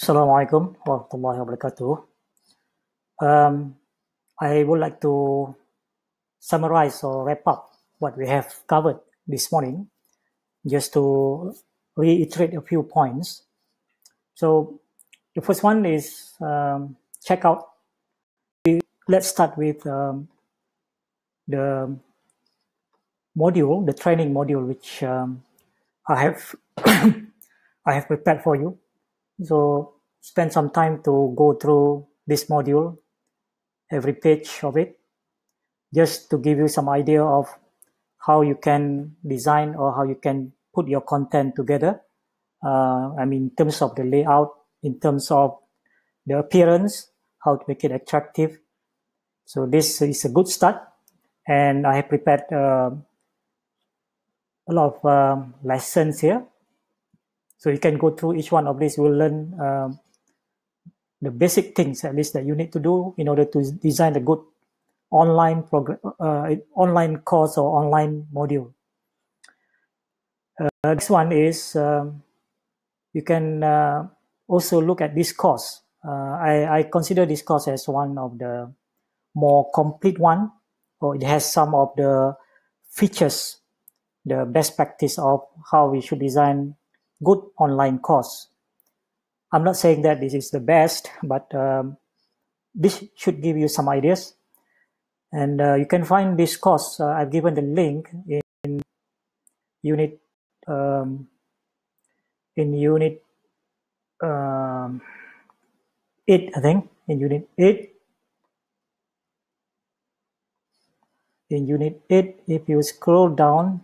Assalamualaikum warahmatullahi wabarakatuh. I would like to summarize or wrap up what we have covered this morning, just to reiterate a few points. So the first one is check out. Let's start with the module, the training module, which I have I have prepared for you. So spend some time to go through this module, every page of it, just to give you some idea of how you can design or how you can put your content together. In terms of the layout, in terms of the appearance, how to make it attractive. So this is a good start, and I have prepared a lot of lessons here. So you can go through each one of these. We'll learn the basic things, at least, that you need to do in order to design a good online online course or online module. This one is you can also look at this course. I consider this course as one of the more complete one, or it has some of the features, the best practice of how we should design good online course. I'm not saying that this is the best, but this should give you some ideas. And you can find this course. I've given the link in unit 8, I think, in unit 8. In unit 8, if you scroll down,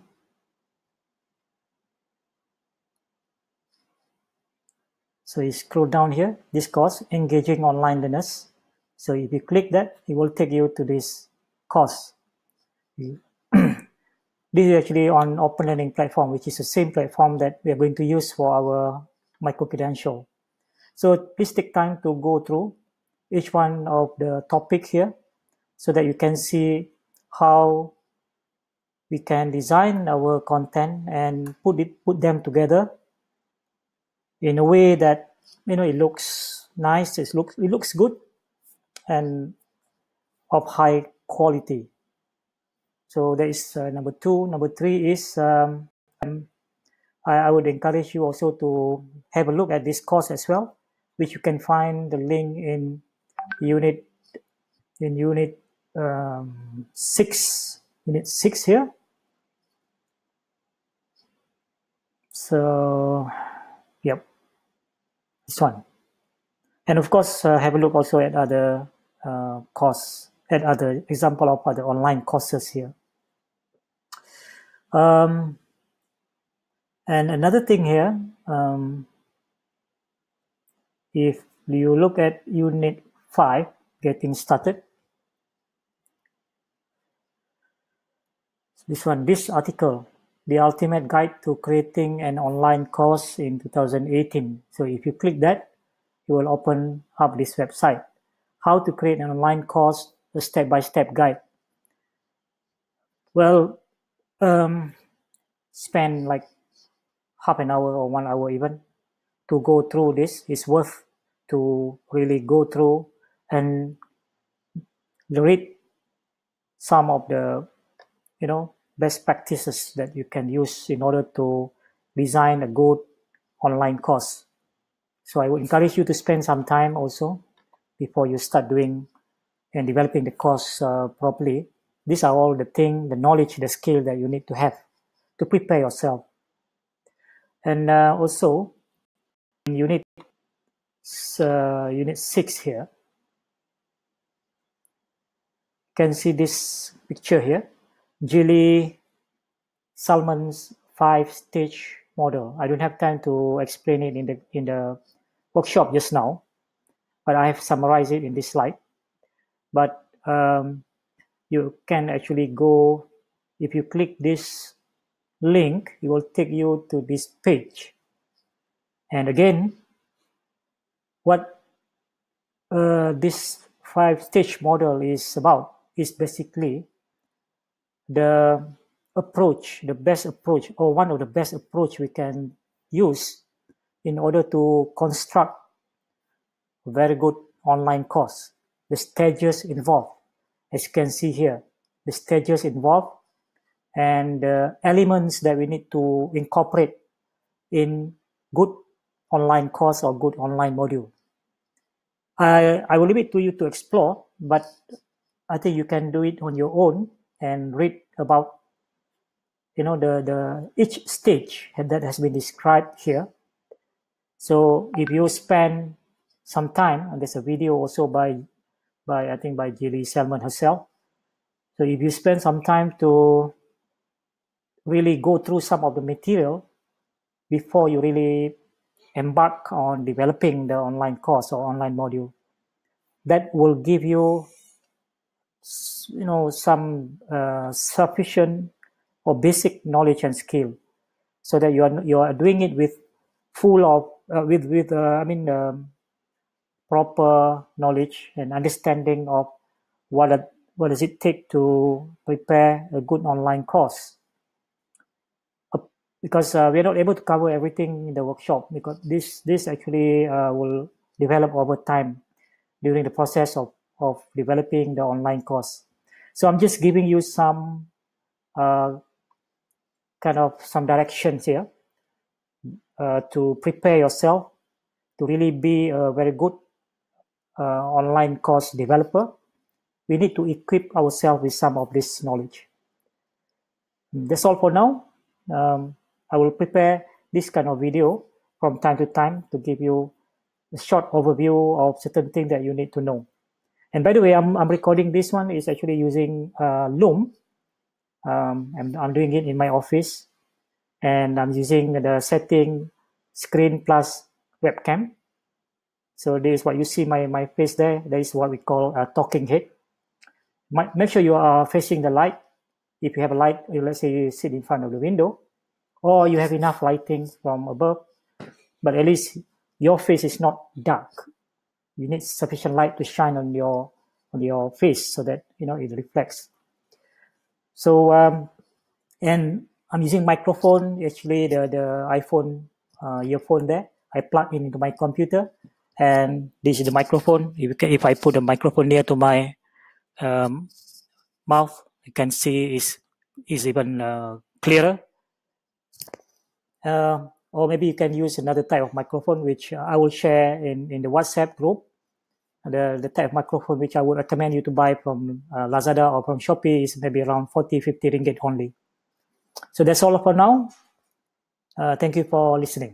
so you scroll down here, this course, Engaging Online Learners. So if you click that, it will take you to this course. This is actually on Open Learning platform, which is the same platform that we are going to use for our micro-credential. So please take time to go through each one of the topic here so that you can see how we can design our content and put them together in a way that it looks nice, it looks good and of high quality. So that is number 2. Number 3 is I would encourage you also to have a look at this course as well, which you can find the link in unit 6. Unit 6 here. So yep, this one. And of course, have a look also at other course, at other example of other online courses here. And another thing here, if you look at unit 5, getting started, this article, the ultimate guide to creating an online course in 2018. So if you click that, you will open up this website, how to create an online course, a step-by-step guide. Well, spend like half an hour or 1 hour even to go through this. It's worth to really go through and read some of the best practices that you can use in order to design a good online course. So I would encourage you to spend some time also before you start doing and developing the course properly. These are all the things, the knowledge, the skill that you need to have to prepare yourself. And also in unit 6 here, you can see this picture here, Gilly Salmon's 5-stage model. I don't have time to explain it in the workshop just now, but I have summarized it in this slide. But you can actually go, if you click this link, it will take you to this page. And again, what this 5-stage model is about is basically the approach, the best approach, or one of the best approach we can use in order to construct very good online course. The stages involved, as you can see here, the stages involved and the elements that we need to incorporate in good online course or good online module. I will leave it to you to explore, but I think you can do it on your own and read about the each stage that has been described here. So if you spend some time, and there's a video also by I think by Julie Selman herself. So if you spend some time to really go through some of the material before you really embark on developing the online course or online module, that will give you some sufficient or basic knowledge and skill, so that you are doing it with full of proper knowledge and understanding of what does it take to prepare a good online course. Because we're not able to cover everything in the workshop, because this actually will develop over time during the process of developing the online course. So I'm just giving you some some directions here to prepare yourself to really be a very good online course developer. We need to equip ourselves with some of this knowledge. That's all for now. I will prepare this kind of video from time to time to give you a short overview of certain things that you need to know. And by the way, I'm recording this one is actually using Loom. And I'm doing it in my office, and I'm using the setting screen plus webcam. So this is what you see my face there. That is what we call a talking head. Make sure you are facing the light. If you have a light, let's say you sit in front of the window, or you have enough lighting from above, but at least your face is not dark. You need sufficient light to shine on your face so that it reflects. So and I'm using microphone. Actually, the iPhone earphone there, I plug into my computer, and this is the microphone. If I put the microphone near to my mouth, you can see is even clearer. Or maybe you can use another type of microphone, which I will share in the WhatsApp group. The type of microphone which I would recommend you to buy from Lazada or from Shopee is maybe around 40-50 ringgit only. So that's all for now. Thank you for listening.